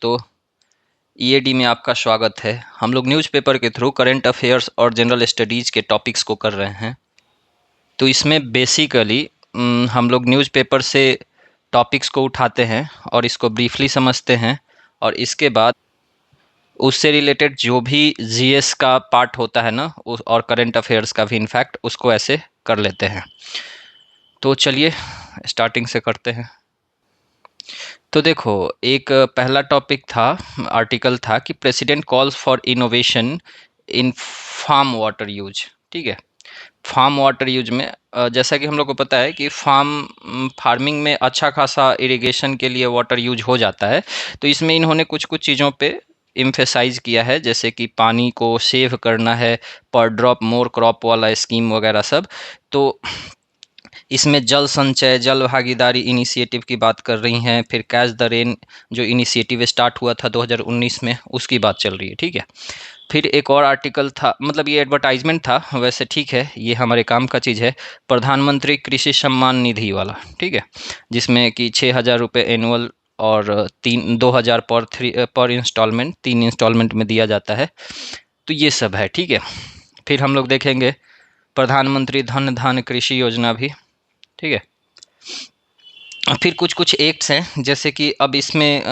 तो ईएडी में आपका स्वागत है। हम लोग न्यूज़पेपर के थ्रू करंट अफेयर्स और जनरल स्टडीज़ के टॉपिक्स को कर रहे हैं। तो इसमें बेसिकली हम लोग न्यूज़पेपर से टॉपिक्स को उठाते हैं और इसको ब्रीफली समझते हैं, और इसके बाद उससे रिलेटेड जो भी जीएस का पार्ट होता है ना, और करंट अफेयर्स का भी इनफैक्ट उसको ऐसे कर लेते हैं। तो चलिए स्टार्टिंग से करते हैं। तो देखो, एक पहला टॉपिक था, आर्टिकल था कि president calls for innovation in farm water use. ठीक है, फार्म वाटर यूज में जैसा कि हम लोग को पता है कि फार्मिंग में अच्छा खासा इरिगेशन के लिए वाटर यूज हो जाता है। तो इसमें इन्होंने कुछ कुछ चीज़ों पे इम्फेसाइज किया है, जैसे कि पानी को सेव करना है, पर ड्रॉप मोर क्रॉप वाला स्कीम वगैरह सब। तो इसमें जल संचय, जल भागीदारी इनिशिएटिव की बात कर रही हैं। फिर कैच द रेन जो इनिशिएटिव स्टार्ट हुआ था 2019 में, उसकी बात चल रही है। ठीक है, फिर एक और आर्टिकल था, मतलब ये एडवर्टाइजमेंट था वैसे, ठीक है, ये हमारे काम का चीज़ है, प्रधानमंत्री कृषि सम्मान निधि वाला। ठीक है, जिसमें कि 6,000 रुपये एनुअल और 2,000 पर इंस्टॉलमेंट, 3 इंस्टॉलमेंट में दिया जाता है। तो ये सब है। ठीक है, फिर हम लोग देखेंगे प्रधानमंत्री धन धान कृषि योजना भी। ठीक है, फिर कुछ कुछ एक्ट्स हैं, जैसे कि अब इसमें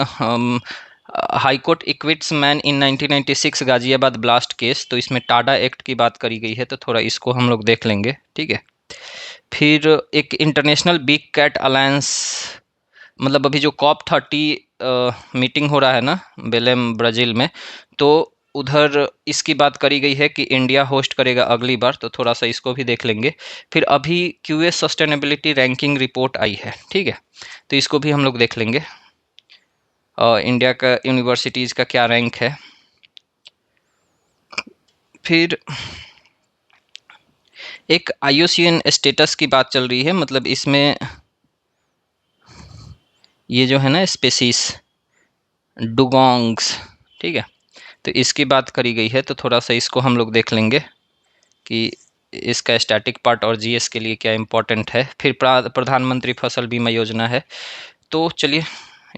high court acquits man in 1996 Ghaziabad blast case, तो इसमें टाडा एक्ट की बात करी गई है, तो थोड़ा इसको हम लोग देख लेंगे। ठीक है, फिर एक इंटरनेशनल बिग कैट अलायंस, मतलब अभी जो COP30 मीटिंग हो रहा है ना बेलेम ब्राज़ील में, तो उधर इसकी बात करी गई है कि इंडिया होस्ट करेगा अगली बार, तो थोड़ा सा इसको भी देख लेंगे। फिर अभी क्यूएस सस्टेनेबिलिटी रैंकिंग रिपोर्ट आई है। ठीक है, तो इसको भी हम लोग देख लेंगे। इंडिया का यूनिवर्सिटीज़ का क्या रैंक है। फिर एक IUCN स्टेटस की बात चल रही है, मतलब इसमें ये जो है ना स्पेसीज डुगोंग्स, ठीक है, तो इसकी बात करी गई है, तो थोड़ा सा इसको हम लोग देख लेंगे कि इसका स्टैटिक पार्ट और जीएस के लिए क्या इम्पोर्टेंट है। फिर प्रधानमंत्री फसल बीमा योजना है। तो चलिए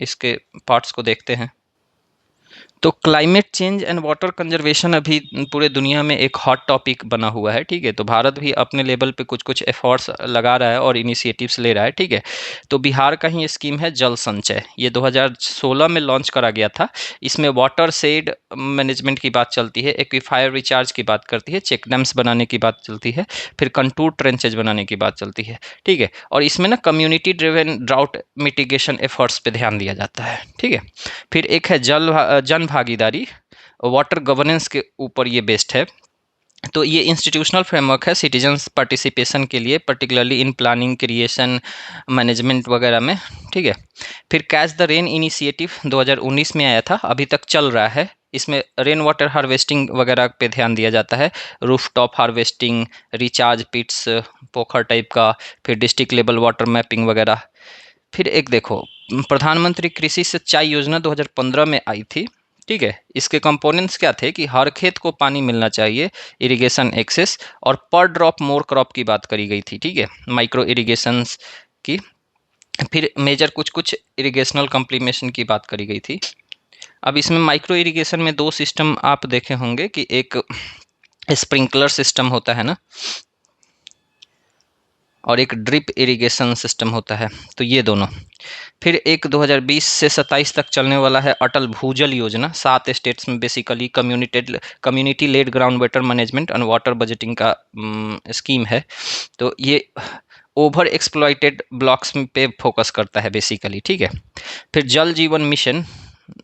इसके पार्ट्स को देखते हैं। तो climate change and water conservation अभी पूरे दुनिया में एक हॉट टॉपिक बना हुआ है। ठीक है, तो भारत भी अपने लेवल पे कुछ कुछ एफर्ट्स लगा रहा है और इनिशिएटिव्स ले रहा है। ठीक है, तो बिहार का ही स्कीम है जल संचय, ये 2016 में लॉन्च करा गया था। इसमें वाटर शेड मैनेजमेंट की बात चलती है, एक्वीफायर रिचार्ज की बात करती है, चेक डैम्स बनाने की बात चलती है, फिर कंटूर ट्रेंचेज बनाने की बात चलती है। ठीक है, और इसमें ना community driven drought mitigation efforts पे ध्यान दिया जाता है। ठीक है, फिर एक है जन भागीदारी, वाटर गवर्नेंस के ऊपर ये बेस्ड है। तो ये इंस्टीट्यूशनल फ्रेमवर्क है सिटीजन्स पार्टिसिपेशन के लिए, particularly in planning, creation, management वगैरह में। ठीक है, फिर कैच द रेन इनिशिएटिव 2019 में आया था, अभी तक चल रहा है। इसमें रेन वाटर हार्वेस्टिंग वगैरह पे ध्यान दिया जाता है, रूफ टॉप हार्वेस्टिंग, रिचार्ज पिट्स, पोखर टाइप का, फिर डिस्ट्रिक्ट लेवल वाटर मैपिंग वगैरह। फिर एक देखो, प्रधानमंत्री कृषि सिंचाई योजना 2015 में आई थी। ठीक है, इसके कंपोनेंट्स क्या थे कि हर खेत को पानी मिलना चाहिए, इरिगेशन एक्सेस, और पर ड्रॉप मोर क्रॉप की बात करी गई थी। ठीक है, माइक्रो इरिगेशंस की। फिर मेजर कुछ कुछ इरिगेशनल कम्प्लीमेशन की बात करी गई थी। अब इसमें माइक्रो इरिगेशन में दो सिस्टम आप देखे होंगे कि एक स्प्रिंकलर सिस्टम होता है ना, और एक ड्रिप इरिगेशन सिस्टम होता है, तो ये दोनों। फिर एक 2020 से 27 तक चलने वाला है अटल भूजल योजना, 7 स्टेट्स में basically community lead ground water management and water budgeting का स्कीम है। तो ये ओवर एक्सप्लॉइटेड ब्लॉक्स पे फोकस करता है बेसिकली। ठीक है, फिर जल जीवन मिशन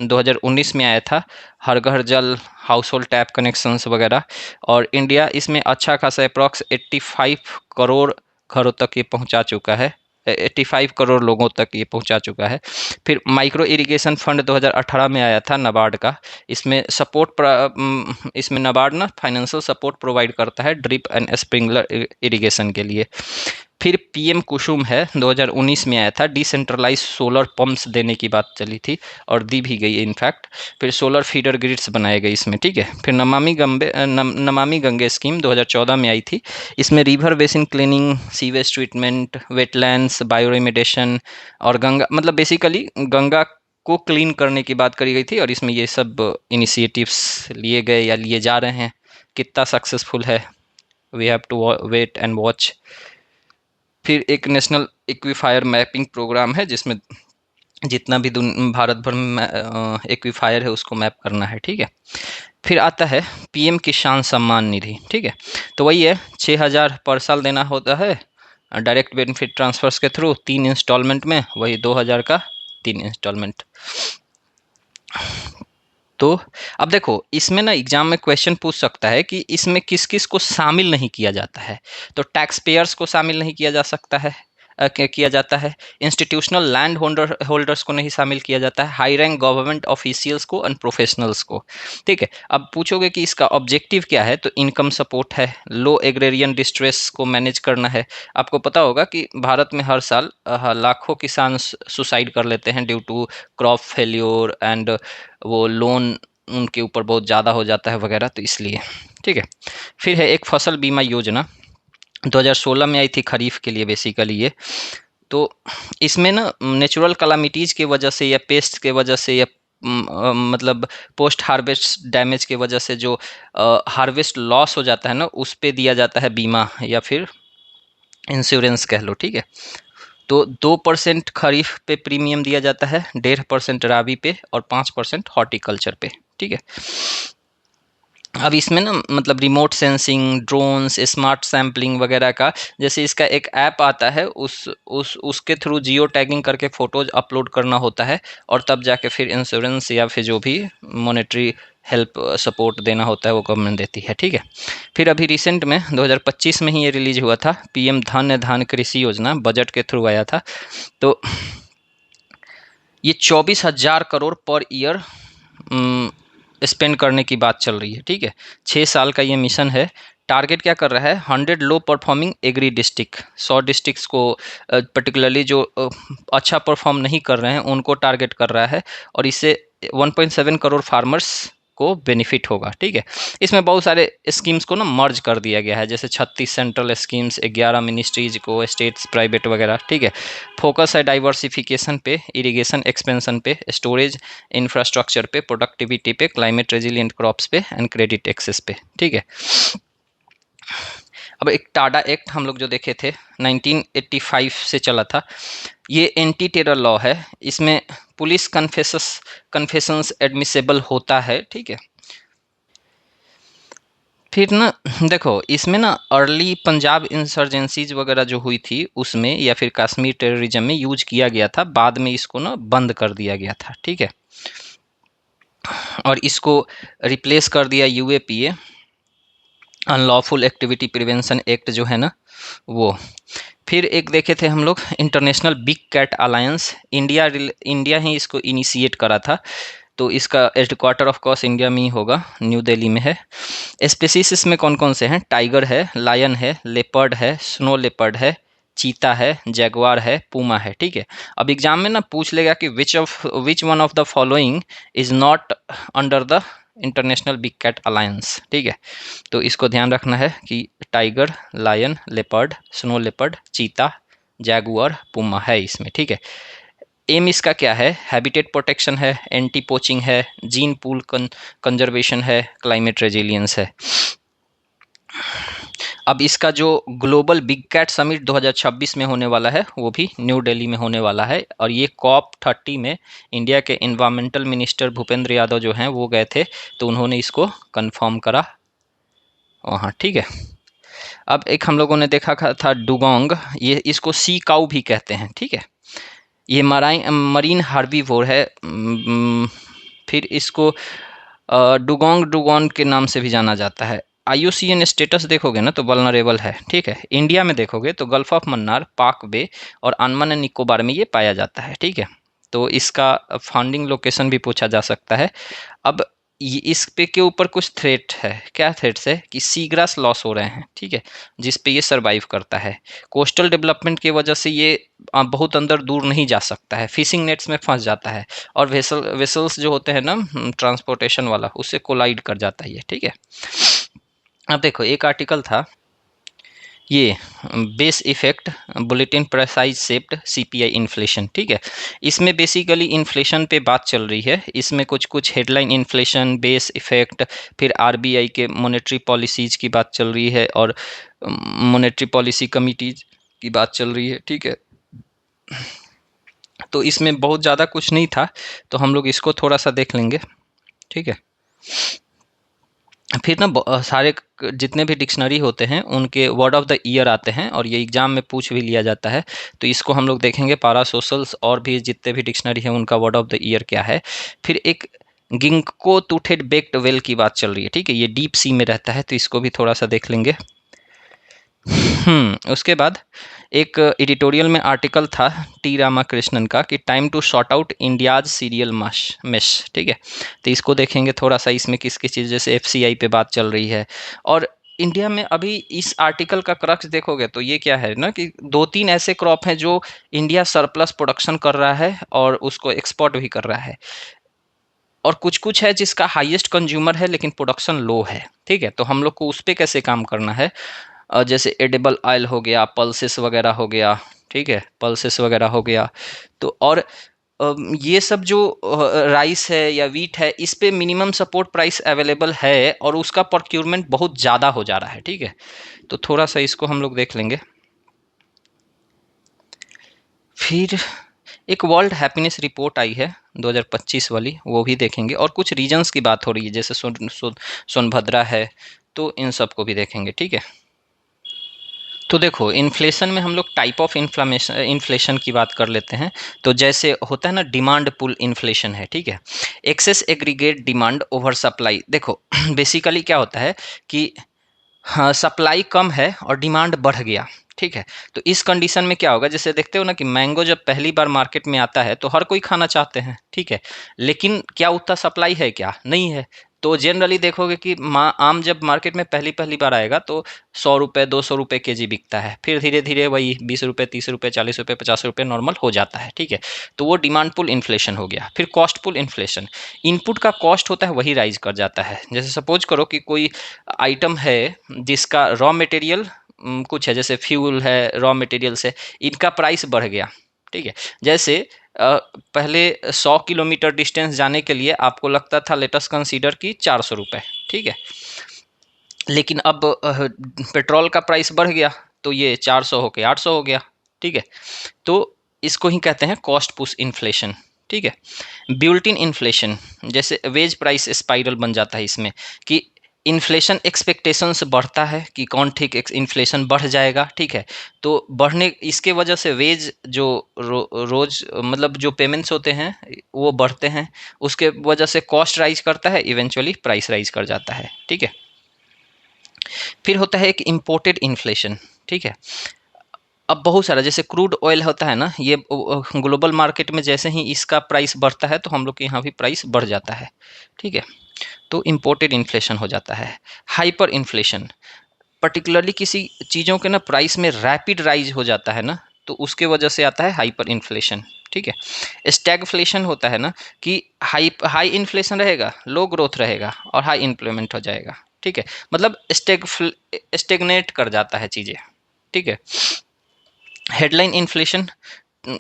2019 में आया था, हर घर जल, हाउस होल्ड टैप कनेक्शंस वगैरह, और इंडिया इसमें अच्छा खासा अप्रॉक्स 85 करोड़ घरों तक ये पहुंचा चुका है, 85 करोड़ लोगों तक ये पहुंचा चुका है। फिर माइक्रो इरिगेशन फंड 2018 में आया था नाबार्ड का, इसमें नाबार्ड ना फाइनेंशियल सपोर्ट प्रोवाइड करता है ड्रिप एंड स्प्रिंकलर इरिगेशन के लिए। फिर पीएम कुसुम है, 2019 में आया था, डिसेंट्रलाइज सोलर पंप्स देने की बात चली थी और दी भी गई इनफैक्ट। फिर सोलर फीडर ग्रिड्स बनाए गए इसमें। ठीक है, फिर नमामि गंगे स्कीम 2014 में आई थी। इसमें river basin cleaning, sewage treatment, wetlands, bio remediation, और गंगा, मतलब बेसिकली गंगा को क्लीन करने की बात करी गई थी, और इसमें ये सब इनिशिएटिव्स लिए गए या लिए जा रहे हैं। कितना सक्सेसफुल है, we have to wait and watch. फिर एक नेशनल एक्वीफायर मैपिंग प्रोग्राम है, जिसमें जितना भी भारत भर में एक्वीफायर है उसको मैप करना है, ठीक है। फिर आता है पीएम किसान सम्मान निधि, ठीक है। तो वही है, 6,000 पर साल देना होता है डायरेक्ट बेनिफिट ट्रांसफर्स के थ्रू, 3 इंस्टॉलमेंट में, वही 2,000 का 3 इंस्टॉलमेंट। तो अब देखो, इसमें ना एग्जाम में क्वेश्चन पूछ सकता है कि इसमें किस किस को शामिल नहीं किया जाता है। तो टैक्स पेयर्स को शामिल नहीं किया जा सकता है, किया जाता है। इंस्टीट्यूशनल लैंड होल्डर्स को नहीं शामिल किया जाता है, हाई रैंक गवर्नमेंट ऑफिशियल्स को, एंड प्रोफेशनल्स को, ठीक है। अब पूछोगे कि इसका ऑब्जेक्टिव क्या है, तो इनकम सपोर्ट है, लो एग्रेरियन डिस्ट्रेस को मैनेज करना है। आपको पता होगा कि भारत में हर साल लाखों किसान सुसाइड कर लेते हैं due to crop failure, and वो लोन उनके ऊपर बहुत ज़्यादा हो जाता है वगैरह, तो इसलिए, ठीक है। फिर है एक फसल बीमा योजना, 2016 में आई थी खरीफ के लिए बेसिकली ये। तो इसमें ना नेचुरल कलामिटीज़ की वजह से या पेस्ट के वजह से या मतलब पोस्ट हार्वेस्ट डैमेज की वजह से जो हार्वेस्ट लॉस हो जाता है ना, उस पे दिया जाता है बीमा या फिर इंश्योरेंस कह लो, ठीक है। तो 2% खरीफ पे प्रीमियम दिया जाता है, 1.5% राबी पे और 5% हॉर्टिकल्चर पे, ठीक है। अब इसमें ना मतलब remote sensing, drones, smart sampling वगैरह का, जैसे इसका एक ऐप आता है, उसके थ्रू जियो टैगिंग करके फ़ोटोज़ अपलोड करना होता है, और तब जाके फिर इंश्योरेंस या फिर जो भी मॉनेटरी हेल्प सपोर्ट देना होता है वो गवर्नमेंट देती है, ठीक है। फिर अभी रिसेंट में 2025 में ही ये रिलीज हुआ था, पीएम धन्य धान कृषि योजना, बजट के थ्रू आया था। तो ये 24,000 करोड़ पर ईयर स्पेंड करने की बात चल रही है, ठीक है। 6 साल का ये मिशन है। टारगेट क्या कर रहा है, 100 लो परफॉर्मिंग एग्री डिस्ट्रिक्ट, 100 डिस्ट्रिक्ट्स को पर्टिकुलरली जो अच्छा परफॉर्म नहीं कर रहे हैं उनको टारगेट कर रहा है, और इससे 1.7 करोड़ फार्मर्स को बेनिफिट होगा, ठीक है। इसमें बहुत सारे स्कीम्स को ना मर्ज कर दिया गया है, जैसे 36 सेंट्रल स्कीम्स, 11 मिनिस्ट्रीज को, स्टेट्स, प्राइवेट वगैरह, ठीक है। फोकस है डाइवर्सिफिकेशन पे, इरिगेशन एक्सपेंशन पे, स्टोरेज इंफ्रास्ट्रक्चर पे, प्रोडक्टिविटी पे, क्लाइमेट रेजिलियंट क्रॉप्स पे, एंड क्रेडिट एक्सेस पे, ठीक है। अब एक टाडा एक्ट हम लोग जो देखे थे 1985 से चला था, ये एंटी टेरर लॉ है। इसमें पुलिस कन्फेशंस एडमिसेबल होता है, ठीक है। फिर ना देखो, इसमें ना अर्ली पंजाब इंसर्जेंसीज वगैरह जो हुई थी उसमें, या फिर कश्मीर टेररिज्म में यूज किया गया था, बाद में इसको ना बंद कर दिया गया था, ठीक है। और इसको रिप्लेस कर दिया UAPA, unlawful activity prevention act जो है ना वो। फिर एक देखे थे हम लोग international big cat alliance, India ही इसको इनिशिएट करा था। तो इसका हेडक्वार्टर ऑफ कोर्स इंडिया में ही होगा, न्यू दिल्ली में है। स्पेसीज इसमें कौन कौन से हैं, टाइगर है, लायन है, लेपर्ड है, स्नो लेपर्ड है, चीता है, जैगवार है, पूमा है, ठीक है। अब एग्जाम में ना पूछ लेगा कि which one of the following is not under the international big cat alliance, ठीक है। तो इसको ध्यान रखना है कि tiger, lion, leopard, snow leopard, cheetah, jaguar, puma है इसमें, ठीक है। एम इसका क्या है, हैबिटेट प्रोटेक्शन है, एंटी पोचिंग है, जीन पूल कंजर्वेशन है, क्लाइमेट रेजिलियंस है। अब इसका जो ग्लोबल बिग कैट समिट 2026 में होने वाला है वो भी न्यू दिल्ली में होने वाला है, और ये COP30 में इंडिया के एनवायरमेंटल मिनिस्टर भूपेंद्र यादव जो हैं वो गए थे, तो उन्होंने इसको कंफर्म करा वहाँ, ठीक है। अब एक हम लोगों ने देखा था डुगोंग, ये इसको सी काऊ भी कहते हैं, ठीक है। ये मरीन हार्बीवोर है। फिर इसको डुगोंग डुगोन के नाम से भी जाना जाता है। IUCN स्टेटस देखोगे ना तो वल्नरेबल है, ठीक है। इंडिया में देखोगे तो गल्फ ऑफ मन्नार, पाक बे और अंडमान एंड निकोबार में ये पाया जाता है, ठीक है। तो इसका फाउंडिंग लोकेशन भी पूछा जा सकता है। अब इस पे के ऊपर कुछ थ्रेट है, क्या थ्रेट्स है कि सी ग्रास लॉस हो रहे हैं, ठीक है, जिस पे ये सरवाइव करता है। कोस्टल डेवलपमेंट की वजह से ये बहुत अंदर दूर नहीं जा सकता है, फिशिंग नेट्स में फंस जाता है, और वेसल्स जो होते हैं ना ट्रांसपोर्टेशन वाला, उससे कोलाइड कर जाता है ये, ठीक है। अब देखो एक आर्टिकल था, ये base effect bulletin precise shaped CPI inflation, ठीक है। इसमें बेसिकली इन्फ्लेशन पे बात चल रही है। इसमें कुछ कुछ हेडलाइन इन्फ्लेशन, बेस इफेक्ट, फिर आरबीआई के मॉनेटरी पॉलिसीज की बात चल रही है और मॉनेटरी पॉलिसी कमिटीज की बात चल रही है, ठीक है। तो इसमें बहुत ज़्यादा कुछ नहीं था, तो हम लोग इसको थोड़ा सा देख लेंगे, ठीक है। फिर ना सारे जितने भी डिक्शनरी होते हैं उनके वर्ड ऑफ द ईयर आते हैं और ये एग्जाम में पूछ भी लिया जाता है। तो इसको हम लोग देखेंगे, पैरासोशल्स और भी जितने भी डिक्शनरी है उनका वर्ड ऑफ द ईयर क्या है। फिर एक गिंको टूथेड बेक्ड वेल की बात चल रही है, ठीक है। ये डीप सी में रहता है, तो इसको भी थोड़ा सा देख लेंगे। उसके बाद एक एडिटोरियल में आर्टिकल था टी रामाकृष्णन का कि time to sort out India's serial mess, ठीक है। तो इसको देखेंगे थोड़ा सा, इसमें किस किस चीज़, जैसे एफसीआई पे बात चल रही है। और इंडिया में अभी इस आर्टिकल का क्रक्स देखोगे तो ये क्या है ना कि 2-3 ऐसे क्रॉप हैं जो इंडिया सरप्लस प्रोडक्शन कर रहा है और उसको एक्सपोर्ट भी कर रहा है, और कुछ कुछ है जिसका हाईएस्ट कंज्यूमर है लेकिन प्रोडक्शन लो है, ठीक है। तो हम लोग को उस पर कैसे काम करना है। जैसे एडिबल ऑयल हो गया, पल्सेस वगैरह हो गया, ठीक है, पल्सेस वगैरह हो गया। तो और ये सब जो राइस है या वीट है, इस पे मिनिमम सपोर्ट प्राइस अवेलेबल है और उसका प्रोक्योरमेंट बहुत ज़्यादा हो जा रहा है, ठीक है। तो थोड़ा सा इसको हम लोग देख लेंगे। फिर एक वर्ल्ड हैप्पीनेस रिपोर्ट आई है 2025 वाली, वो भी देखेंगे। और कुछ रीजन्स की बात हो रही है, जैसे सोनभद्रा है, तो इन सब को भी देखेंगे, ठीक है। तो देखो, इन्फ्लेशन में हम लोग टाइप ऑफ इन्फ्लेशन की बात कर लेते हैं। तो जैसे होता है ना, डिमांड पुल इन्फ्लेशन है, ठीक है। Excess aggregate demand over supply. देखो बेसिकली क्या होता है कि हाँ, सप्लाई कम है और डिमांड बढ़ गया, ठीक है। तो इस कंडीशन में क्या होगा, जैसे देखते हो ना कि मैंगो जब पहली बार मार्केट में आता है तो हर कोई खाना चाहते हैं, ठीक है। लेकिन क्या उतना सप्लाई है, क्या नहीं है। तो जनरली देखोगे कि आम जब मार्केट में पहली पहली बार आएगा तो 100 रुपये 200 रुपये केजी बिकता है, फिर धीरे धीरे वही 20 रुपये 30 रुपये 40 रुपये 50 रुपये नॉर्मल हो जाता है, ठीक है। तो वो डिमांड पुल इन्फ्लेशन हो गया। फिर कॉस्ट पुल इन्फ्लेशन, इनपुट का कॉस्ट होता है वही राइज कर जाता है। जैसे सपोज करो कि कोई आइटम है जिसका रॉ मटेरियल कुछ है, जैसे फ्यूल है, रॉ मटेरियल्स है, इनका प्राइस बढ़ गया, ठीक है। जैसे पहले 100 किलोमीटर डिस्टेंस जाने के लिए आपको लगता था, लेटस कंसीडर कि 400 रुपये, ठीक है। लेकिन अब पेट्रोल का प्राइस बढ़ गया तो ये 400 होके 800 हो गया, ठीक है। तो इसको ही कहते हैं कॉस्ट पुश इन्फ्लेशन, ठीक है। बिल्ट इन इन्फ्लेशन, जैसे वेज प्राइस स्पाइरल बन जाता है इसमें, कि इन्फ्लेशन एक्सपेक्टेशंस बढ़ता है कि कौन ठीक इन्फ्लेशन बढ़ जाएगा, ठीक है। तो बढ़ने इसके वजह से वेज जो रोज मतलब जो पेमेंट्स होते हैं वो बढ़ते हैं, उसके वजह से कॉस्ट राइज करता है, इवेंचुअली प्राइस राइज कर जाता है, ठीक है। फिर होता है एक इम्पोर्टेड इन्फ्लेशन, ठीक है। अब बहुत सारा, जैसे क्रूड ऑयल होता है ना, ये ग्लोबल मार्केट में जैसे ही इसका प्राइस बढ़ता है तो हम लोग के यहाँ भी प्राइस बढ़ जाता है, ठीक है। तो इम्पोर्टेड इन्फ्लेशन हो जाता है। हाइपर इन्फ्लेशन, पर्टिकुलरली किसी चीज़ों के ना प्राइस में रैपिड राइज हो जाता है ना, तो उसके वजह से आता है हाइपर इन्फ्लेशन, ठीक है। स्टैगफ्लेशन होता है ना कि हाई इन्फ्लेशन रहेगा, लो ग्रोथ रहेगा और हाई इम्प्लॉयमेंट हो जाएगा, ठीक है। मतलब स्टेगनेट कर जाता है चीज़ें, ठीक है। हेडलाइन इन्फ्लेशन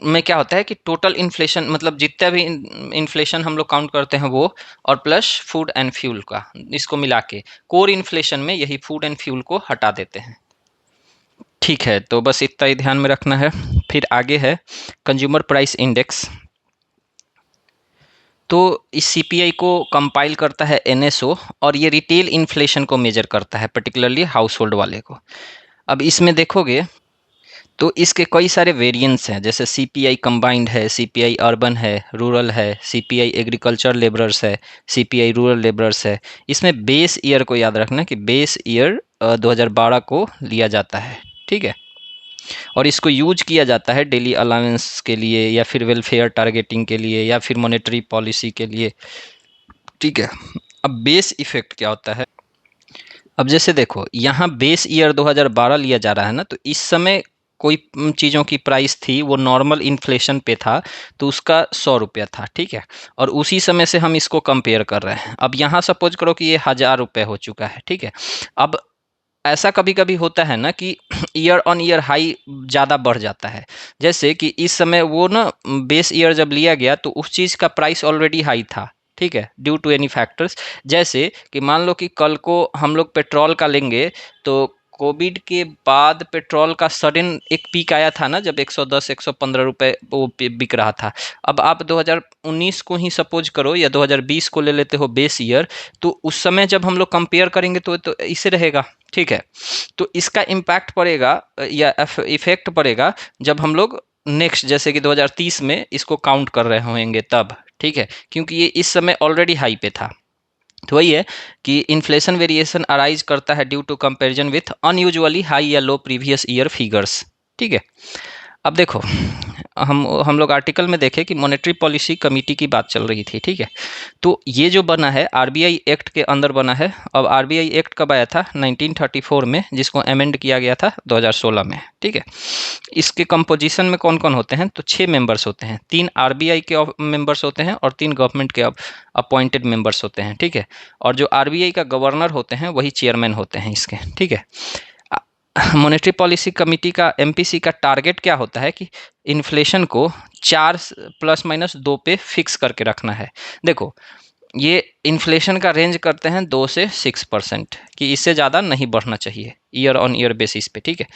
में क्या होता है कि टोटल इन्फ्लेशन मतलब जितना भी इन्फ्लेशन हम लोग काउंट करते हैं वो, और प्लस फूड एंड फ्यूल का, इसको मिला के कोर इन्फ्लेशन में यही फूड एंड फ्यूल को हटा देते हैं, ठीक है। तो बस इतना ही ध्यान में रखना है। फिर आगे है कंज्यूमर प्राइस इंडेक्स। तो इस सीपीआई को कंपाइल करता है एनएसओ और ये रिटेल इन्फ्लेशन को मेजर करता है, पर्टिकुलरली हाउस होल्ड वाले को। अब इसमें देखोगे तो इसके कई सारे वेरिएंट्स हैं, जैसे सीपीआई कंबाइंड है, सीपीआई अर्बन है, रूरल है, सीपीआई एग्रीकल्चर लेबरर्स है, सीपीआई रूरल लेबरर्स है। इसमें बेस ईयर को याद रखना कि बेस ईयर 2012 को लिया जाता है, ठीक है। और इसको यूज किया जाता है डेली अलाउंस के लिए या फिर वेलफेयर टारगेटिंग के लिए या फिर मॉनेटरी पॉलिसी के लिए, ठीक है। अब बेस इफेक्ट क्या होता है। अब जैसे देखो यहाँ बेस ईयर 2012 लिया जा रहा है ना, तो इस समय कोई चीज़ों की प्राइस थी वो नॉर्मल इन्फ्लेशन पे था, तो उसका 100 रुपया था, ठीक है। और उसी समय से हम इसको कंपेयर कर रहे हैं। अब यहाँ सपोज करो कि ये 1000 रुपये हो चुका है, ठीक है। अब ऐसा कभी-कभी होता है ना कि ईयर ऑन ईयर हाई ज़्यादा बढ़ जाता है। जैसे कि इस समय वो ना बेस ईयर जब लिया गया तो उस चीज़ का प्राइस ऑलरेडी हाई था, ठीक है? Due to any factors. जैसे कि मान लो कि कल को हम लोग पेट्रोल का लेंगे, तो कोविड के बाद पेट्रोल का सडन एक पीक आया था ना, जब 110 115 रुपए वो बिक रहा था। अब आप 2019 को ही सपोज करो या 2020 को ले लेते हो बेस ईयर, तो उस समय जब हम लोग कंपेयर करेंगे तो इसे रहेगा, ठीक है? तो इसका इम्पैक्ट पड़ेगा या इफेक्ट पड़ेगा जब हम लोग नेक्स्ट जैसे कि 2030 में इसको काउंट कर रहे होंगे तब, ठीक है? क्योंकि ये इस समय ऑलरेडी हाई पे था। तो वही है कि इन्फ्लेशन वेरिएशन अराइज करता है due to comparison with unusually high या लो प्रीवियस ईयर फिगर्स, ठीक है? अब देखो, हम लोग आर्टिकल में देखें कि मॉनेटरी पॉलिसी कमेटी की बात चल रही थी, ठीक है? तो ये जो बना है आरबीआई एक्ट के अंदर बना है। अब आरबीआई एक्ट कब आया था? 1934 में, जिसको अमेंड किया गया था 2016 में, ठीक है? इसके कंपोजिशन में कौन कौन होते हैं? तो 6 मेंबर्स होते हैं। 3 आरबीआई के मेंबर्स होते हैं और 3 गवर्नमेंट के अपॉइंटेड मेंबर्स होते हैं, ठीक है? और जो आरबीआई का गवर्नर होते हैं वही चेयरमैन होते हैं इसके, ठीक है? मॉनेटरी पॉलिसी कमेटी का एमपीसी का टारगेट क्या होता है कि इन्फ्लेशन को 4 प्लस माइनस 2 पे फिक्स करके रखना है। देखो, ये इन्फ्लेशन का रेंज करते हैं 2 से 6% कि इससे ज़्यादा नहीं बढ़ना चाहिए ईयर ऑन ईयर बेसिस पे, ठीक है?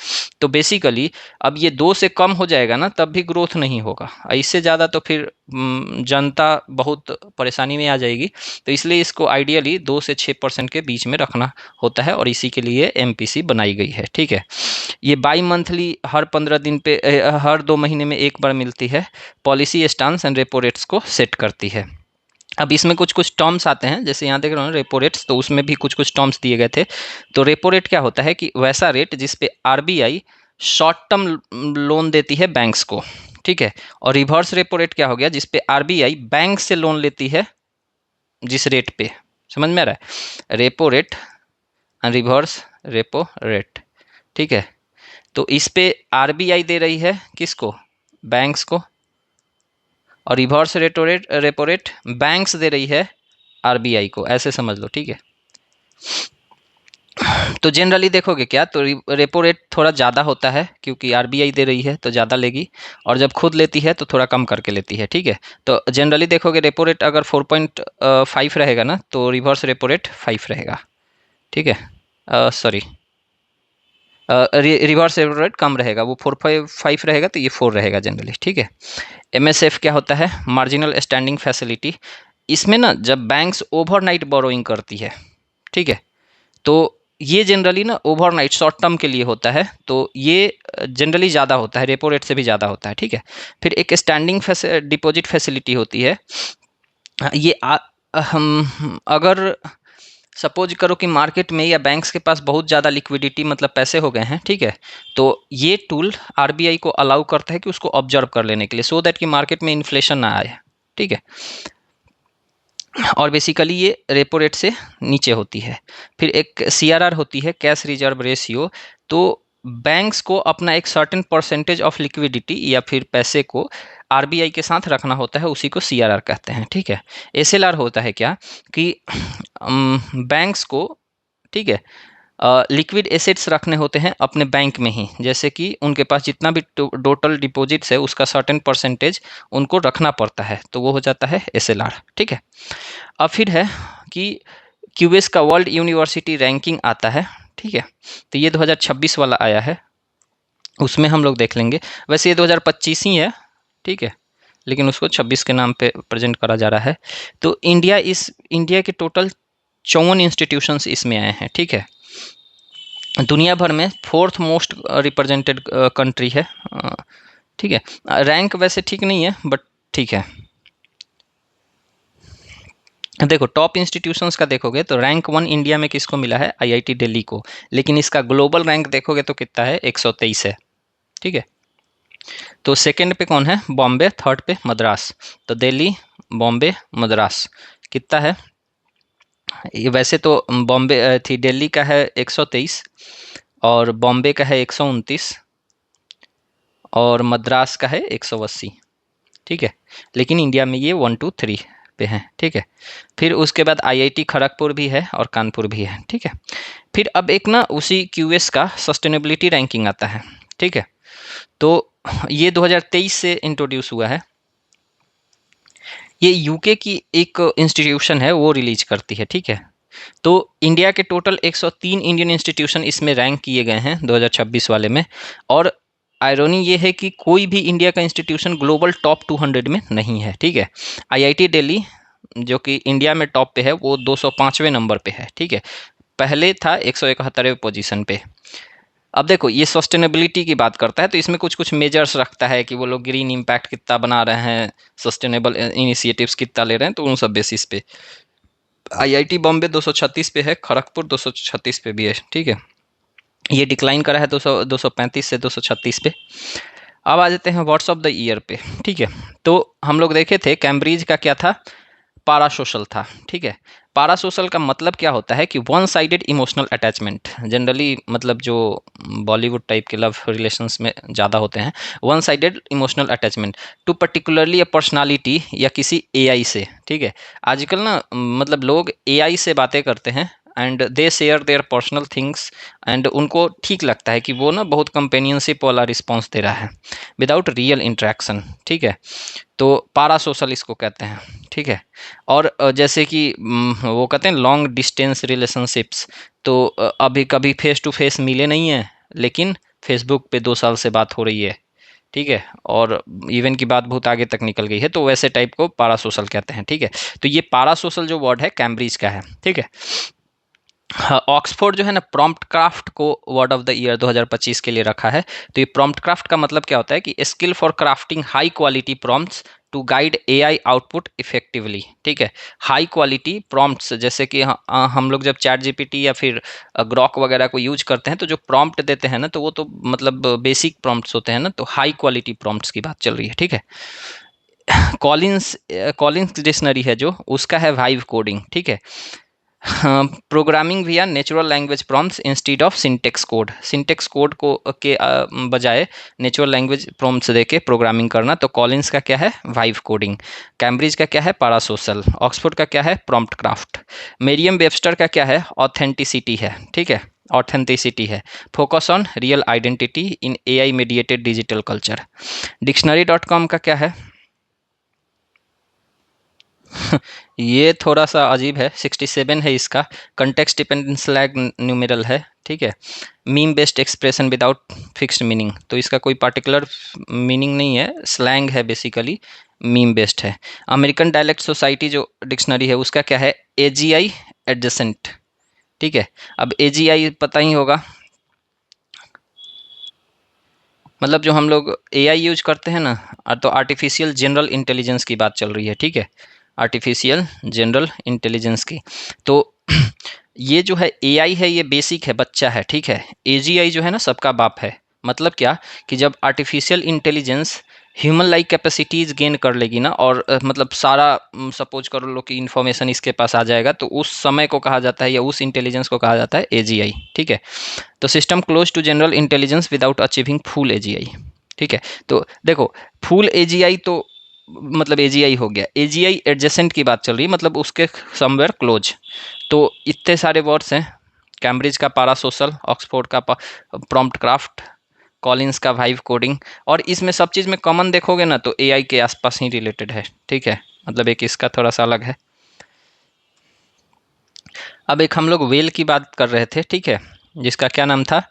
तो बेसिकली अब ये 2 से कम हो जाएगा ना तब भी ग्रोथ नहीं होगा, इससे ज़्यादा तो फिर जनता बहुत परेशानी में आ जाएगी। तो इसलिए इसको आइडियली 2 से 6% के बीच में रखना होता है और इसी के लिए एमपीसी बनाई गई है, ठीक है? ये बाई मंथली हर 15 दिन पे हर 2 महीने में एक बार मिलती है। Policy stance and repo rates को सेट करती है। अब इसमें कुछ कुछ टर्म्स आते हैं, जैसे यहाँ देख रहे हो रेपो रेट्स, तो उसमें भी कुछ कुछ टर्म्स दिए गए थे। तो रेपो रेट क्या होता है कि वैसा रेट जिस पे आरबीआई शॉर्ट टर्म लोन देती है बैंक्स को, ठीक है? और रिवर्स रेपो रेट क्या हो गया? जिस पे आरबीआई बैंक से लोन लेती है जिस रेट पे, समझ में आ रहा है? रेपो रेट और रिवर्स रेपो रेट, ठीक है? तो इस पे आरबीआई दे रही है किसको? बैंक्स को। और रिवर्स रेपो रेट बैंक्स दे रही है आरबीआई को, ऐसे समझ लो, ठीक है? तो जनरली देखोगे क्या, तो रेपो रेट थोड़ा ज़्यादा होता है क्योंकि आरबीआई दे रही है तो ज़्यादा लेगी, और जब खुद लेती है तो थोड़ा कम करके लेती है, ठीक है? तो जनरली देखोगे रेपो रेट अगर 4.5 रहेगा ना तो रिवर्स रेपो रेट 5 रहेगा, ठीक है? सॉरी, रिवर्स रेपो रेट कम रहेगा, वो 4.5 रहेगा तो ये 4 रहेगा जनरली, ठीक है? एमएसएफ क्या होता है? Marginal standing facility. इसमें ना जब बैंक्स ओवरनाइट बोरोइंग करती है, ठीक है, तो ये जनरली ना ओवरनाइट शॉर्ट टर्म के लिए होता है, तो ये जनरली ज़्यादा होता है, रेपो रेट से भी ज़्यादा होता है, ठीक है? फिर एक स्टैंडिंग डिपॉजिट फैसिलिटी होती है। ये हम अगर सपोज करो कि मार्केट में या बैंक्स के पास बहुत ज़्यादा लिक्विडिटी मतलब पैसे हो गए हैं, ठीक है? तो ये टूल आरबीआई को अलाउ करता है कि उसको ऑब्जर्व कर लेने के लिए, सो दैट कि मार्केट में इन्फ्लेशन ना आए, ठीक है? और बेसिकली ये रेपो रेट से नीचे होती है। फिर एक सीआरआर होती है, कैश रिजर्व रेशियो। तो बैंक्स को अपना एक सर्टेन परसेंटेज ऑफ लिक्विडिटी या फिर पैसे को आरबीआई के साथ रखना होता है, उसी को सीआरआर कहते हैं, ठीक है? एसएलआर होता है क्या कि बैंक्स को, ठीक है, लिक्विड एसेट्स रखने होते हैं अपने बैंक में ही, जैसे कि उनके पास जितना भी टोटल डिपॉजिट्स है उसका सर्टेन परसेंटेज उनको रखना पड़ता है, तो वो हो जाता है एसएलआर, ठीक है? अब फिर है कि क्यूबेस का वर्ल्ड यूनिवर्सिटी रैंकिंग आता है, ठीक है? तो ये 2026 वाला आया है, उसमें हम लोग देख लेंगे। वैसे ये 2025 ही है, ठीक है, लेकिन उसको 26 के नाम पे प्रेजेंट करा जा रहा है। तो इंडिया के टोटल 54 इंस्टीट्यूशंस इसमें आए हैं, ठीक है? दुनिया भर में 4th मोस्ट रिप्रेजेंटेड कंट्री है, ठीक है? रैंक वैसे ठीक नहीं है बट ठीक है। देखो टॉप इंस्टीट्यूशंस का देखोगे तो रैंक 1 इंडिया में किसको मिला है? आईआईटी दिल्ली को। लेकिन इसका ग्लोबल रैंक देखोगे तो कितना है? 123 है, ठीक है? तो सेकंड पे कौन है? बॉम्बे। थर्ड पे मद्रास। तो दिल्ली, बॉम्बे, मद्रास कितना है? ये वैसे तो बॉम्बे थी, दिल्ली का है 123 और बॉम्बे का है 129 और मद्रास का है 180, ठीक है? लेकिन इंडिया में ये 1 2 3 पे हैं, ठीक है। फिर उसके बाद आईआईटी खड़गपुर भी है और कानपुर भी है, ठीक है। फिर अब एक ना उसी क्यूएस का सस्टेनेबिलिटी रैंकिंग आता है, ठीक है। तो ये 2023 से इंट्रोड्यूस हुआ है। ये यूके की एक इंस्टीट्यूशन है, वो रिलीज करती है, ठीक है। तो इंडिया के टोटल 103 इंडियन इंस्टीट्यूशन इसमें रैंक किए गए हैं 2026 वाले में। और आयरनी ये है कि कोई भी इंडिया का इंस्टीट्यूशन ग्लोबल टॉप 200 में नहीं है, ठीक है। आईआईटी दिल्ली जो कि इंडिया में टॉप पे है, वो 205वें नंबर पे है, ठीक है। पहले था 171वें पोजीशन पे। अब देखो, ये सस्टेनेबिलिटी की बात करता है, तो इसमें कुछ कुछ मेजर्स रखता है कि वो लोग ग्रीन इम्पैक्ट कितना बना रहे हैं, सस्टेनेबल इनिशिएटिव्स कितना ले रहे हैं, तो उन सब बेसिस पे आईआईटी बॉम्बे 236 पे है, खड़गपुर 236 पे भी है, ठीक है। ये डिक्लाइन करा है 235 से 236 पे। अब आ जाते हैं व्हाट्स ऑफ द ईयर पे, ठीक है। तो हम लोग देखे थे कैम्ब्रिज का क्या था, पारासोशल था, ठीक है। पारासोशल का मतलब क्या होता है कि one sided emotional attachment, generally मतलब जो बॉलीवुड टाइप के लव रिलेशंस में ज़्यादा होते हैं, one sided emotional attachment to particularly a personality या किसी एआई से, ठीक है। आजकल ना मतलब लोग एआई से बातें करते हैं and they share their personal things, and उनको ठीक लगता है कि वो ना बहुत कंपेनियनशिप वाला रिस्पॉन्स दे रहा है विदाउट रियल इंट्रैक्शन, ठीक है। तो पारा सोशल इसको कहते हैं, ठीक है। और जैसे कि वो कहते हैं लॉन्ग डिस्टेंस रिलेशनशिप्स, तो अभी कभी फेस टू फेस मिले नहीं है, लेकिन फेसबुक पे 2 साल से बात हो रही है, ठीक है। और इवन की बात बहुत आगे तक निकल गई है, तो वैसे टाइप को पारा सोशल कहते हैं, ठीक है। तो ये पारा सोशल जो वर्ड है कैम्ब्रिज का है, ठीक है। हाँ, ऑक्सफोर्ड जो है ना प्रॉम्प्ट क्राफ्ट को वर्ड ऑफ द ईयर 2025 के लिए रखा है। तो ये प्रॉम्प्ट क्राफ्ट का मतलब क्या होता है कि skill for crafting high quality prompts to guide AI output effectively, ठीक है। हाई क्वालिटी प्रॉम्प्ट्स, जैसे कि हम लोग जब चैट जीपीटी या फिर ग्रॉक वगैरह को यूज करते हैं, तो जो प्रॉम्प्ट देते हैं ना, तो वो तो मतलब बेसिक प्रॉम्प्ट्स होते हैं ना, तो हाई क्वालिटी प्रॉम्प्ट्स की बात चल रही है, ठीक है। कॉलिंस कॉलिंस डिक्शनरी है जो, उसका है वाइव कोडिंग, ठीक है। Programming via natural language prompts instead of syntax code, syntax code को के बजाय नेचुरल लैंग्वेज प्रॉम्प्ट्स देके प्रोग्रामिंग करना। तो कॉलिंस का क्या है, वाइव कोडिंग। कैम्ब्रिज का क्या है, पारासोशल। ऑक्सफोर्ड का क्या है, प्रॉम्प्ट क्राफ्ट। मेरियम वेबस्टर का क्या है, ऑथेंटिसिटी है, ठीक है, ऑथेंटिसिटी है। Focus on real identity in AI mediated digital culture. Dictionary dot com का क्या है, ये थोड़ा सा अजीब है, 67 है इसका। कंटेक्स्ट डिपेंडेंट स्लैग न्यूमेरल है, ठीक है। Meme based expression without fixed meaning, तो इसका कोई पार्टिकुलर मीनिंग नहीं है, स्लैंग है बेसिकली, मीम बेस्ड है। अमेरिकन डायलेक्ट सोसाइटी जो डिक्शनरी है, उसका क्या है, एजीआई एडजेसेंट, ठीक है। अब एजीआई पता ही होगा, मतलब जो हम लोग एआई यूज करते हैं ना, तो आर्टिफिशियल जनरल इंटेलिजेंस की बात चल रही है, ठीक है, आर्टिफिशियल जनरल इंटेलिजेंस की। तो ये जो है एआई है, ये बेसिक है, बच्चा है, ठीक है। एजीआई जो है ना, सबका बाप है। मतलब क्या कि जब artificial intelligence human like capacities gain कर लेगी ना, और मतलब सारा सपोज कर लो कि इन्फॉर्मेशन इसके पास आ जाएगा, तो उस समय को कहा जाता है, या उस इंटेलिजेंस को कहा जाता है एजीआई, ठीक है। तो system close to general intelligence without achieving full AGI, ठीक है। तो देखो, फुल एजीआई तो मतलब एजीआई हो गया, एजीआई एडजेसेंट की बात चल रही है, मतलब उसके समवेयर क्लोज। तो इतने सारे वर्ड्स हैं, कैम्ब्रिज का पारासोशल, ऑक्सफोर्ड का प्रॉम्प्ट क्राफ्ट, कॉलिंस का वाइव कोडिंग, और इसमें सब चीज़ में कॉमन देखोगे ना, तो एआई के आसपास ही रिलेटेड है, ठीक है। मतलब एक इसका थोड़ा सा अलग है। अब एक हम लोग वेल की बात कर रहे थे, ठीक है, जिसका क्या नाम था,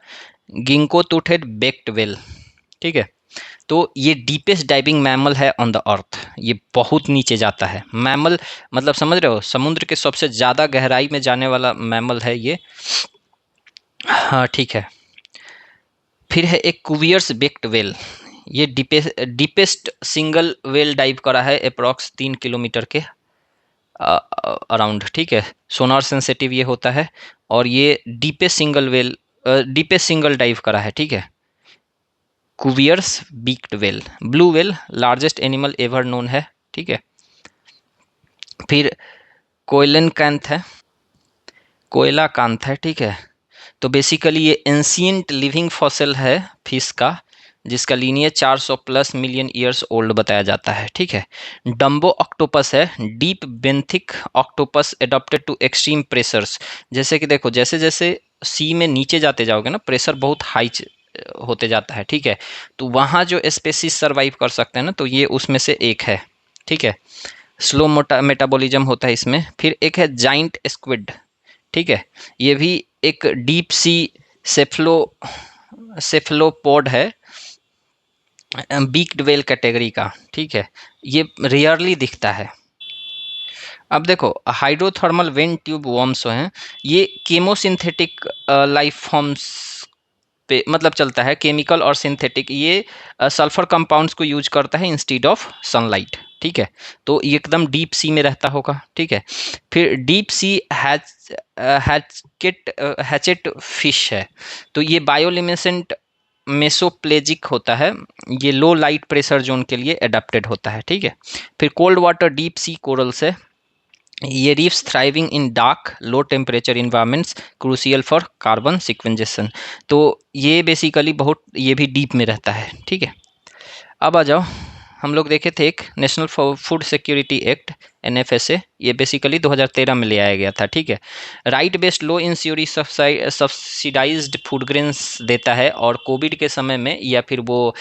गिंको टूथेड बेक्ड वेल, ठीक है। तो ये डीपेस्ट डाइविंग मैमल है ऑन द अर्थ, ये बहुत नीचे जाता है। मैमल मतलब समझ रहे हो, समुद्र के सबसे ज़्यादा गहराई में जाने वाला मैमल है ये, हाँ, ठीक है। फिर है एक कुवियर्स बेक्ड वेल, ये डीपेस्ट सिंगल वेल डाइव करा है अप्रॉक्स 3 किलोमीटर के अराउंड, ठीक है। सोनार सेंसिटिव ये होता है, और ये डीपेस्ट सिंगल डाइव करा है, ठीक है। Cuvier's beaked whale, blue whale largest animal ever known है, ठीक है। फिर कोयलन कैंथ है, कोयला कांथ है, ठीक है। तो बेसिकली ये एंशियंट लिविंग फॉसिल है फिश का, जिसका lineage 400 plus million years old बताया जाता है। ठीक है। डम्बो ऑक्टोपस है, deep benthic octopus adapted to extreme pressures. जैसे कि देखो, जैसे जैसे सी में नीचे जाते जाओगे ना, प्रेशर बहुत हाई होते जाता है। ठीक है। तो वहाँ जो स्पेसीज सर्वाइव कर सकते हैं ना, तो ये उसमें से एक है। ठीक है। स्लो मेटाबॉलिज्म होता है इसमें। फिर एक है जाइंट स्क्विड। ठीक है। ये भी एक डीप सी सेफलोपोड है, बीक्ड वेल कैटेगरी का। ठीक है। ये रेयरली दिखता है। अब देखो, हाइड्रोथर्मल वेंट ट्यूब वर्म्स जो हैं, ये केमोसिंथेटिक लाइफ फॉर्म्स पे मतलब चलता है, केमिकल और सिंथेटिक। ये सल्फर कंपाउंड्स को यूज करता है इंस्टीड ऑफ सनलाइट। ठीक है। तो ये एकदम डीप सी में रहता होगा। ठीक है। फिर डीप सी हैचेट फिश है। तो ये बायोलिमिनेसेंट मेसोप्लेजिक होता है। ये लो लाइट प्रेशर जोन के लिए एडेप्टेड होता है। ठीक है। फिर cold water deep sea corals है। ये reefs thriving in dark low temperature environments, crucial for carbon sequestration. तो ये बेसिकली बहुत, ये भी डीप में रहता है। ठीक है। अब आ जाओ, हम लोग देखे थे एक national food security act, NFSA. ये बेसिकली 2013 में ले आया गया था। ठीक है। राइट बेस्ड लो इंश्योरी सब्सिडाइज्ड फूड ग्रेन्स देता है, और कोविड के समय में, या फिर वो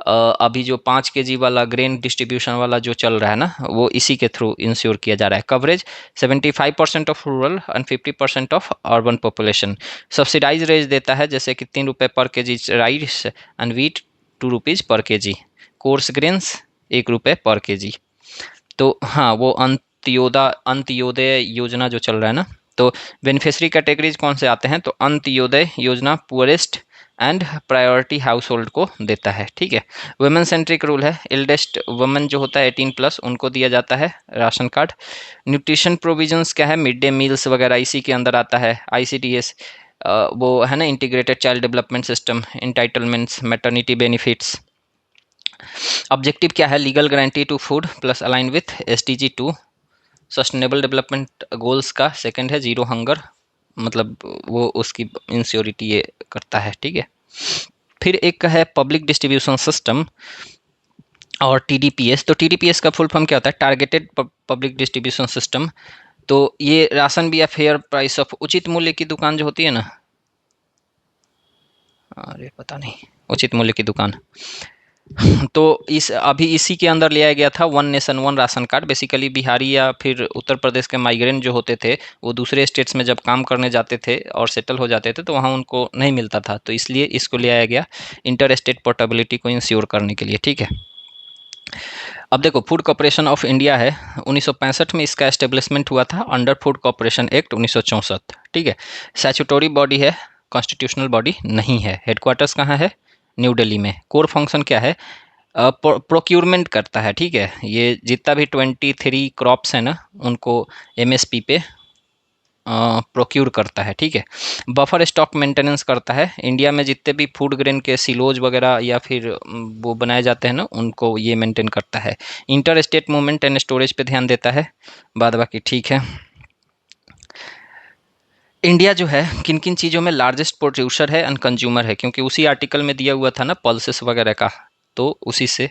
अभी जो 5 kg वाला ग्रेन डिस्ट्रीब्यूशन वाला जो चल रहा है ना, वो इसी के थ्रू इंश्योर किया जा रहा है। Coverage 75% of rural and 50% of urban population. Subsidized rate देता है, जैसे कि 3 रुपये पर KG rice and wheat, 2 rupees पर केजी। कोर्स ग्रेन्स 1 रुपये पर केजी। तो हाँ, वो अंत्योदय योजना जो चल रहा है ना, तो बेनिफिशियरी कैटेगरीज कौन से आते हैं, तो अंत्योदय योजना poorest and priority house hold को देता है। ठीक है। वुमेन सेंट्रिक रूल है, एल्डेस्ट वुमेन जो होता है 18+ उनको दिया जाता है राशन कार्ड। न्यूट्रिशन प्रोविजंस क्या है, मिड डे मील्स वगैरह इसी के अंदर आता है। ICDS वो है ना, integrated child development system, entitlements, maternity benefits. Objective क्या है, legal guarantee to food plus align with SDG 2 sustainable development goals का। सेकंड है जीरो हंगर, मतलब वो उसकी इंश्योरिटी ये करता है। ठीक है। फिर एक है पब्लिक डिस्ट्रीब्यूशन सिस्टम और TDPS। तो TDPS का फुल फॉर्म क्या होता है, टारगेटेड पब्लिक डिस्ट्रीब्यूशन सिस्टम। तो ये राशन भी या फेयर प्राइस ऑफ, उचित मूल्य की दुकान जो होती है ना, अरे पता नहीं, उचित मूल्य की दुकान। तो इस अभी इसी के अंदर लिया गया था one nation one ration card. Basically Bihari या फिर उत्तर प्रदेश के माइग्रेंट जो होते थे, वो दूसरे स्टेट्स में जब काम करने जाते थे और सेटल हो जाते थे, तो वहाँ उनको नहीं मिलता था, तो इसलिए इसको ले आया गया इंटर स्टेट पोर्टेबिलिटी को इंश्योर करने के लिए। ठीक है। अब देखो, फूड कॉर्पोरेशन ऑफ इंडिया है, 1965 में इसका एस्टेब्लिशमेंट हुआ था अंडर फूड कॉर्पोरेशन एक्ट 1964। ठीक है। स्टैट्यूटरी बॉडी है, कॉन्स्टिट्यूशनल बॉडी नहीं है। हेडक्वार्टर्स कहाँ है, न्यू दिल्ली में। कोर फंक्शन क्या है, प्रोक्यूरमेंट करता है। ठीक है। ये जितना भी 23 क्रॉप्स हैं ना, उनको MSP पे प्रोक्यूर करता है। ठीक है। बफर स्टॉक मेंटेनेंस करता है। इंडिया में जितने भी फूड ग्रेन के सिलोज वगैरह या फिर वो बनाए जाते हैं ना, उनको ये मेंटेन करता है। Inter state movement and storage पे ध्यान देता है, बाद बाकी ठीक है। इंडिया जो है किन किन चीज़ों में लार्जेस्ट प्रोड्यूसर है एंड कंज्यूमर है, क्योंकि उसी आर्टिकल में दिया हुआ था ना पल्सेस वगैरह का, तो उसी से।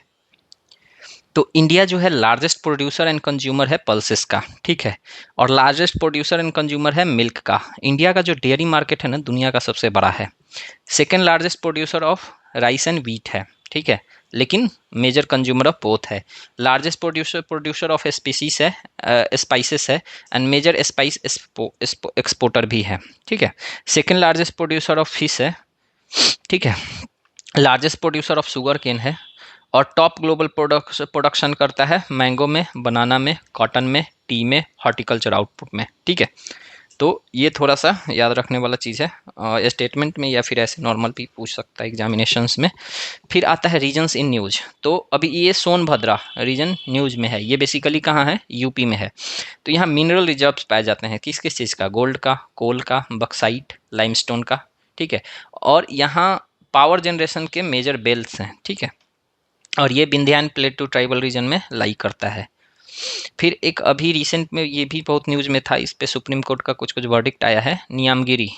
तो इंडिया जो है लार्जेस्ट प्रोड्यूसर एंड कंज्यूमर है पल्सेस का। ठीक है। और लार्जेस्ट प्रोड्यूसर एंड कंज्यूमर है मिल्क का। इंडिया का जो डेयरी मार्केट है ना, दुनिया का सबसे बड़ा है। Second largest producer of rice and wheat है। ठीक है। लेकिन मेजर कंज्यूमर ऑफ बोथ है। लार्जेस्ट प्रोड्यूसर ऑफ स्पीसीज है, स्पाइसेस है, एंड मेजर स्पाइस एक्सपोर्टर भी है। ठीक है। Second largest producer of fish है। ठीक है। Largest producer of sugarcane है, और टॉप ग्लोबल प्रोडक्शन करता है मैंगो में, बनाना में, कॉटन में, टी में, हॉर्टिकल्चर आउटपुट में। ठीक है। तो ये थोड़ा सा याद रखने वाला चीज़ है, स्टेटमेंट में या फिर ऐसे नॉर्मल भी पूछ सकता है एग्जामिनेशंस में। फिर आता है रीजन्स इन न्यूज। तो अभी ये सोनभद्रा रीजन न्यूज में है। ये बेसिकली कहाँ है, यूपी में है। तो यहाँ मिनरल रिजर्व्स पाए जाते हैं, किस किस चीज़ का, गोल्ड का, कोल का, बक्साइट, लाइमस्टोन का। ठीक है। और यहाँ पावर जनरेशन के मेजर बेल्ट्स हैं। ठीक है। और ये विंध्यान प्लेटू ट्राइबल रीजन में लाई करता है। फिर एक अभी रिसेंट में ये भी बहुत न्यूज़ में था, इस पे सुप्रीम कोर्ट का कुछ कुछ वर्डिक्ट आया है, नियामगिरी।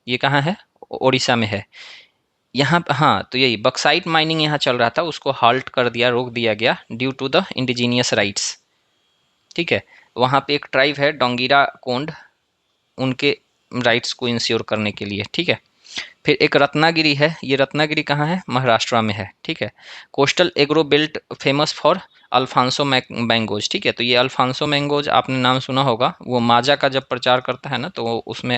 ये कहाँ है, ओडिशा में है। यहाँ हाँ, तो यही बक्साइट माइनिंग यहाँ चल रहा था, उसको हाल्ट कर दिया, रोक दिया गया due to the indigenous rights. ठीक है, वहाँ पे एक ट्राइब है डोंगिरा कोंड, उनके राइट्स को इंश्योर करने के लिए। ठीक है, फिर एक रत्नागिरी है, ये रत्नागिरी कहाँ है, महाराष्ट्र में है। ठीक है, coastal agro belt famous for Alphonso mangoes. ठीक है, तो ये अल्फांसो मैंगोज आपने नाम सुना होगा, वो माजा का जब प्रचार करता है ना तो वो उसमें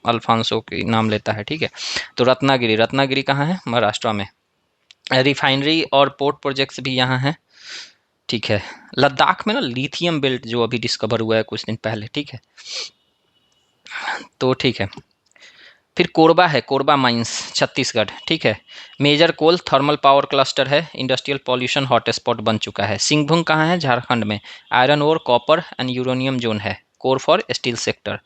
अल्फांसो के नाम लेता है। ठीक है, तो रत्नागिरी, रत्नागिरी कहाँ है, महाराष्ट्र में। रिफाइनरी और पोर्ट प्रोजेक्ट्स भी यहाँ हैं। ठीक है, लद्दाख में ना लिथियम बेल्ट जो अभी डिस्कवर हुआ है कुछ दिन पहले। ठीक है, तो ठीक है, फिर कोरबा है, कोरबा माइंस छत्तीसगढ़। ठीक है, major coal thermal power cluster है, इंडस्ट्रियल पॉल्यूशन हॉटस्पॉट बन चुका है। सिंहभूम कहाँ है, झारखंड में, iron ore copper and uranium zone है, कोर फॉर स्टील सेक्टर।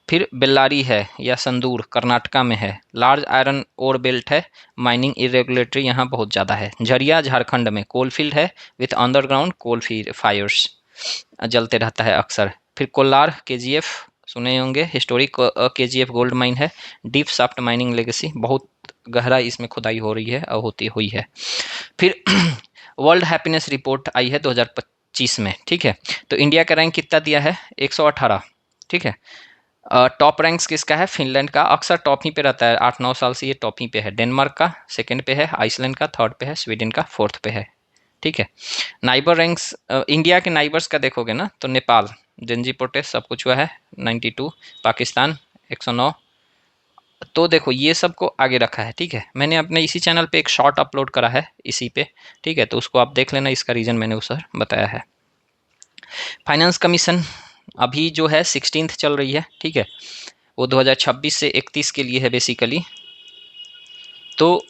फिर बेल्लारी है या संदूर कर्नाटका में है, लार्ज आयरन ओर बेल्ट है, माइनिंग इरेगुलेटरी यहाँ बहुत ज़्यादा है। झरिया झारखंड में, कोल फील्ड है विथ अंडरग्राउंड कोल फायर्स, जलते रहता है अक्सर। फिर कोलार केजीएफ सुने होंगे, हिस्टोरिक केजीएफ गोल्ड माइन है, डीप शाफ्ट माइनिंग लेगेसी, बहुत गहरा इसमें खुदाई हो रही है और होती हुई है। फिर वर्ल्ड हैप्पीनेस रिपोर्ट आई है 2025 में। ठीक है, तो इंडिया का रैंक कितना दिया है, 118। ठीक है, टॉप रैंक्स किसका है, फिनलैंड का, अक्सर टॉप ही पे रहता है, 8-9 साल से ये टॉप ही पे है। डेनमार्क का सेकंड पे है, आइसलैंड का थर्ड पे है, स्वीडन का फोर्थ पे है। ठीक है, नाइबर रैंक्स इंडिया के नाइबर्स का देखोगे ना तो नेपाल जेंजी प्रोटेस्ट सब कुछ हुआ है 92, पाकिस्तान 109। तो देखो ये सब को आगे रखा है। ठीक है, मैंने अपने इसी चैनल पे एक शॉर्ट अपलोड करा है इसी पे। ठीक है, तो उसको आप देख लेना, इसका रीज़न मैंने उस बताया है। फाइनेंस कमीशन अभी जो है 16th चल रही है। ठीक है, वो 2026 से 31 के लिए है बेसिकली। तो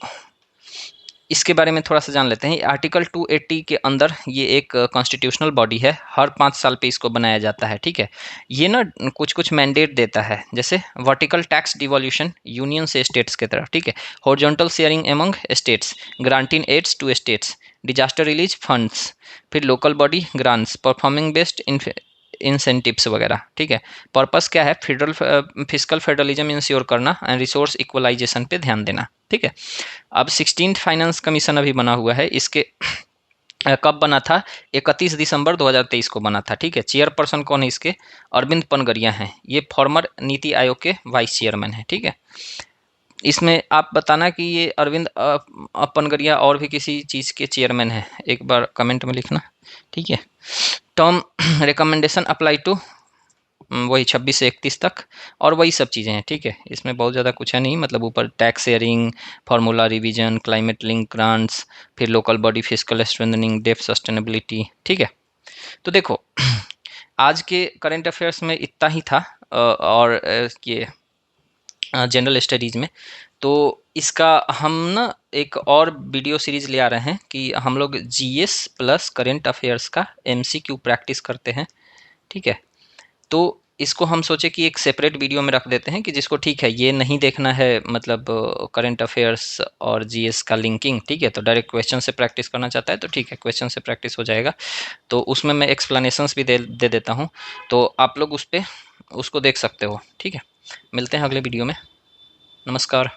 इसके बारे में थोड़ा सा जान लेते हैं। आर्टिकल 280 के अंदर ये एक कॉन्स्टिट्यूशनल बॉडी है, हर 5 साल पे इसको बनाया जाता है। ठीक है, ये ना कुछ कुछ मैंडेट देता है, जैसे वर्टिकल टैक्स डिवॉल्यूशन यूनियन से स्टेट्स की तरफ। ठीक है, horizontal sharing among states, granting aids to states, disaster relief funds, फिर local body grants, performing based incentives वगैरह। ठीक है, पर्पस क्या है, फेडरल फिजिकल फेडरलिज्म इंश्योर करना एंड रिसोर्स इक्वलाइजेशन पे ध्यान देना। ठीक है, अब 16th फाइनेंस कमीशन अभी बना हुआ है, इसके कब बना था, 31 दिसंबर 2023 को बना था। ठीक है, चेयरपर्सन कौन है इसके, अरविंद पनगरिया हैं, ये फॉर्मर नीति आयोग के वाइस चेयरमैन हैं। ठीक है, इसमें आप बताना कि ये अरविंद पनगरिया और भी किसी चीज़ के चेयरमैन हैं, एक बार कमेंट में लिखना। ठीक है, टर्म रिकमेंडेशन अप्लाई टू वही 26 से 31 तक, और वही सब चीज़ें हैं। ठीक है, इसमें बहुत ज़्यादा कुछ है नहीं, मतलब ऊपर tax sharing, formula revision, climate link grants, फिर local body fiscal strengthening, debt sustainability. ठीक है, तो देखो आज के करंट अफेयर्स में इतना ही था। और ये जनरल स्टडीज़ में तो इसका हम ना एक और वीडियो सीरीज़ ले आ रहे हैं कि हम लोग जीएस प्लस करंट अफेयर्स का एमसीक्यू प्रैक्टिस करते हैं। ठीक है, तो इसको हम सोचे कि एक सेपरेट वीडियो में रख देते हैं कि जिसको ठीक है ये नहीं देखना है, मतलब करंट अफेयर्स और जीएस का लिंकिंग। ठीक है, तो डायरेक्ट क्वेश्चन से प्रैक्टिस करना चाहता है तो ठीक है, क्वेश्चन से प्रैक्टिस हो जाएगा। तो उसमें मैं एक्सप्लेनेशंस भी दे देता हूँ, तो आप लोग उस पर उसको देख सकते हो। ठीक है, मिलते हैं अगले वीडियो में। नमस्कार।